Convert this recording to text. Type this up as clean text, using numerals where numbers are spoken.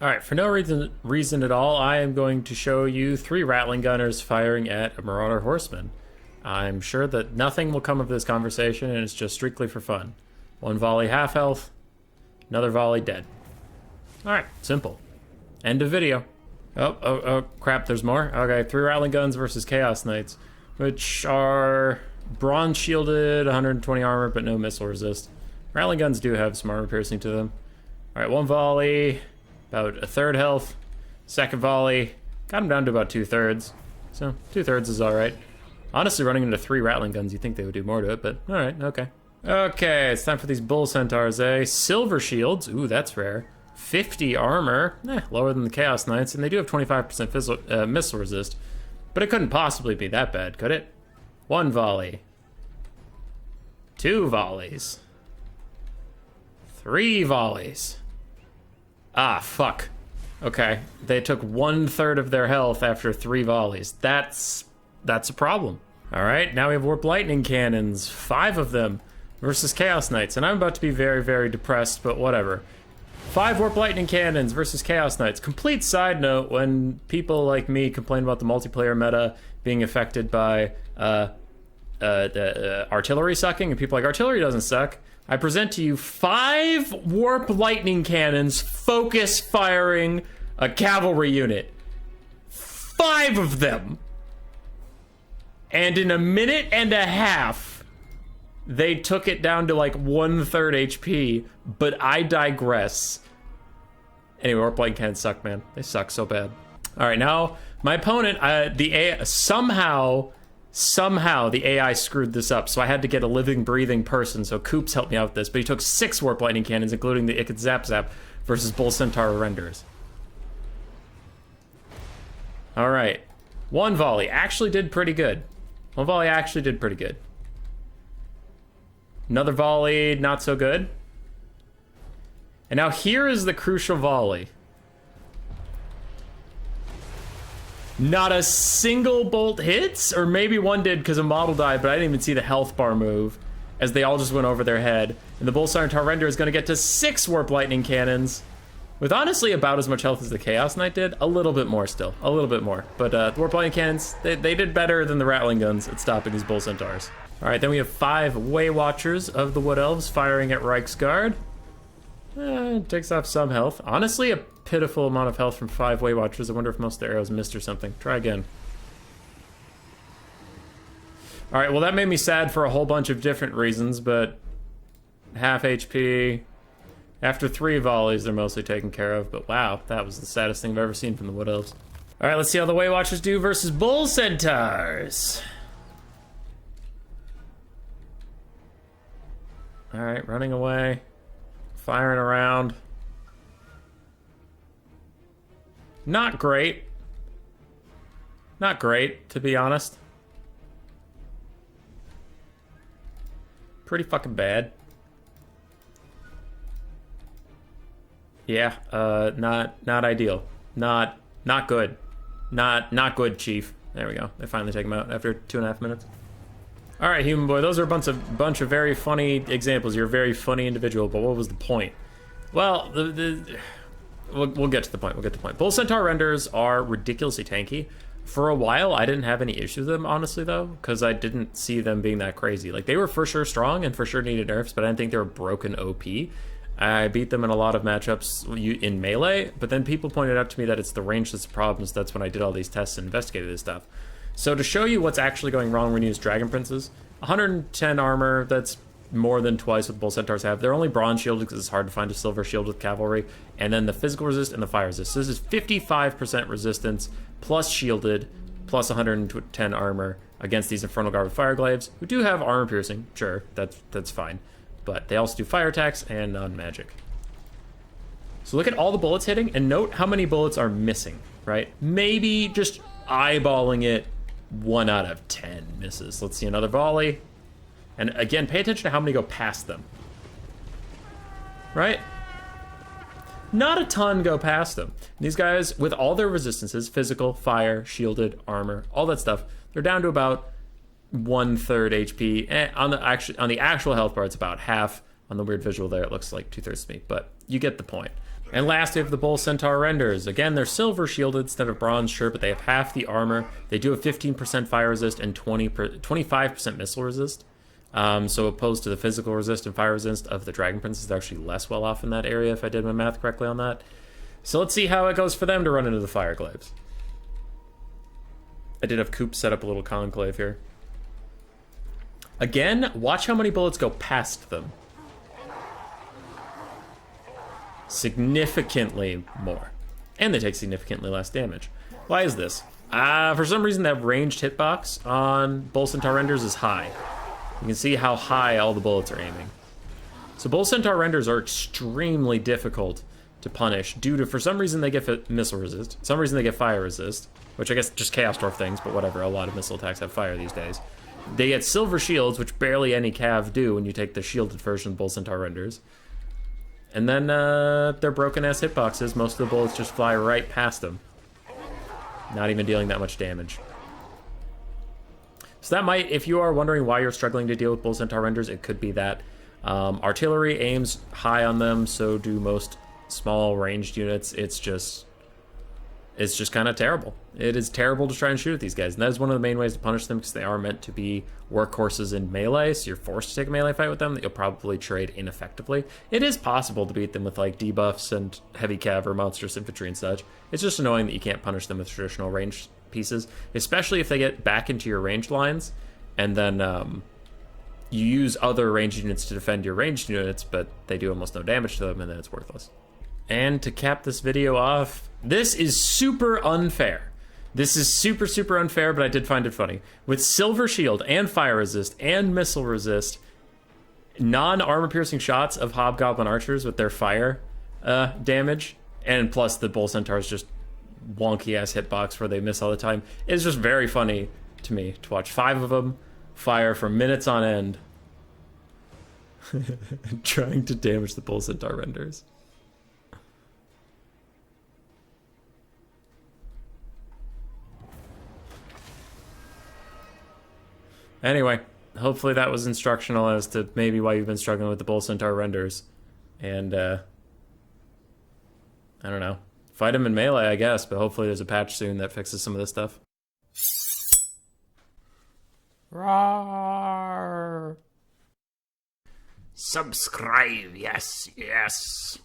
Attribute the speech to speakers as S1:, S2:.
S1: All right, for no reason at all, I am going to show you 3 Rattling Gunners firing at a Marauder Horseman. I'm sure that nothing will come of this conversation, and it's just strictly for fun. 1 volley half health, another volley dead. All right, simple. End of video. Oh, crap, there's more? Okay, 3 Rattling Guns versus Chaos Knights, which are bronze shielded, 120 armor, but no missile resist. Rattling Guns do have some armor piercing to them. All right, 1 volley, about 1/3 health. 2nd volley, got him down to about 2/3. So 2/3 is all right. Honestly, running into 3 Rattling Guns, you'd think they would do more to it, but all right, okay. Okay, it's time for these Bull Centaurs, eh? Silver shields, ooh, that's rare. 50 armor, lower than the Chaos Knights, and they do have 25% missile resist, but it couldn't possibly be that bad, could it? 1 volley. 2 volleys. 3 volleys. Ah, fuck. Okay, they took 1/3 of their health after 3 volleys. That's a problem. All right, now we have Warp Lightning Cannons, 5 of them, versus Chaos Knights, and I'm about to be very, very depressed, but whatever. 5 Warp Lightning Cannons versus Chaos Knights. Complete side note, when people like me complain about the multiplayer meta being affected by artillery sucking, and people like, artillery doesn't suck, I present to you 5 Warp Lightning Cannons focus firing a cavalry unit. 5 of them! And in a minute and a half, they took it down to like 1/3 HP, but I digress. Anyway, Warp Lightning Cannons suck, man. They suck so bad. All right, now, my opponent, the AI, somehow the AI screwed this up, so I had to get a living, breathing person, so Coops helped me out with this, but he took 6 Warp Lightning Cannons, including the Ikit Zap Zap, versus Bull Centaur Renders. All right. 1 volley actually did pretty good. 1 volley actually did pretty good. Another volley, not so good. And now here is the crucial volley. Not a single bolt hits, or maybe one did because a model died, but I didn't even see the health bar move, as they all just went over their head. And the Bull Centaur Render is going to get to 6 Warp Lightning Cannons, with honestly about as much health as the Chaos Knight did. A little bit more still, a little bit more. But the Warp Lightning Cannons, they did better than the Rattling Guns at stopping these Bull Centaurs. All right, then we have 5 Way Watchers of the Wood Elves firing at Reiksguard. Takes off some health. Honestly, a pitiful amount of health from 5 Way Watchers. I wonder if most of the arrows missed or something. Try again. All right, well, that made me sad for a whole bunch of different reasons, but half HP. After 3 volleys, they're mostly taken care of, but wow, that was the saddest thing I've ever seen from the Wood Elves. All right, let's see how the Way Watchers do versus Bull Centaurs. All right, running away, firing around. Not great. Not great, to be honest. Pretty fucking bad. Yeah, not ideal. Not good. Not good, Chief. There we go. They finally take him out after 2.5 minutes. All right, Human Boy, those are a bunch of very funny examples. You're a very funny individual, but what was the point? Well, we'll get to the point. We'll get to the point. Bull Centaur Renders are ridiculously tanky. For a while, I didn't have any issues with them, honestly, though, because I didn't see them being that crazy. Like, they were for sure strong and for sure needed nerfs, but I didn't think they were broken OP. I beat them in a lot of matchups in melee, but then people pointed out to me that it's the range that's the problem, so that's when I did all these tests and investigated this stuff. So to show you what's actually going wrong when you use Dragon Princes, 110 armor, that's more than twice what Bull Centaurs have. They're only bronze shielded because it's hard to find a silver shield with cavalry, and then the physical resist and the fire resist. So this is 55% resistance, plus shielded, plus 110 armor against these Infernal Guard with Fire Glaives, who do have armor piercing, sure, that's fine. But they also do fire attacks and non-magic. So look at all the bullets hitting, and note how many bullets are missing, right? Maybe just eyeballing it, 1 out of 10 misses. Let's see another volley. And again, pay attention to how many go past them. Right? Not a ton go past them. These guys, with all their resistances, physical, fire, shielded, armor, all that stuff, they're down to about 1/3 HP. On the actual health bar, it's about half. On the weird visual there, it looks like 2/3 to me, but you get the point. And last, we have the Bull Centaur Renders. Again, they're silver shielded instead of bronze, sure, but they have half the armor. They do have 15% fire resist and 25% missile resist. So opposed to the physical resist and fire resist of the Dragon Princess, they're actually less well off in that area, if I did my math correctly on that. So let's see how it goes for them to run into the fire glaives. I did have Coop set up a little conclave here. Again, watch how many bullets go past them. Significantly more. And they take significantly less damage. Why is this? For some reason, that ranged hitbox on Bull Centaur Renders is high. You can see how high all the bullets are aiming. So Bull Centaur Renders are extremely difficult to punish due to, for some reason, they get missile resist. Some reason they get fire resist, which I guess just Chaos Dwarf things, but whatever. A lot of missile attacks have fire these days. They get silver shields, which barely any cav do when you take the shielded version of Bull Centaur Renders. And then their broken-ass hitboxes, most of the bullets just fly right past them. Not even dealing that much damage. So that might, if you are wondering why you're struggling to deal with Bull Centaur Renders, it could be that. Artillery aims high on them, so do most small ranged units. It's just kind of terrible. It is terrible to try and shoot at these guys, and that is one of the main ways to punish them, because they are meant to be workhorses in melee, so you're forced to take a melee fight with them that you'll probably trade ineffectively. It is possible to beat them with like debuffs and heavy cav or monstrous infantry and such. It's just annoying that you can't punish them with traditional ranged pieces, especially if they get back into your ranged lines, and then you use other ranged units to defend your ranged units, but they do almost no damage to them, and then it's worthless. And to cap this video off, this is super unfair. This is super, super unfair, but I did find it funny. With silver shield and fire resist and missile resist, non-armor piercing shots of Hobgoblin archers with their fire damage, and plus the Bull Centaur's just wonky ass hitbox where they miss all the time, is just very funny to me to watch 5 of them fire for minutes on end trying to damage the Bull Centaur Renders. Anyway, hopefully that was instructional as to maybe why you've been struggling with the Bull Centaur Renders. And, I don't know. Fight them in melee, I guess, but hopefully there's a patch soon that fixes some of this stuff. Roar! Subscribe, yes, yes.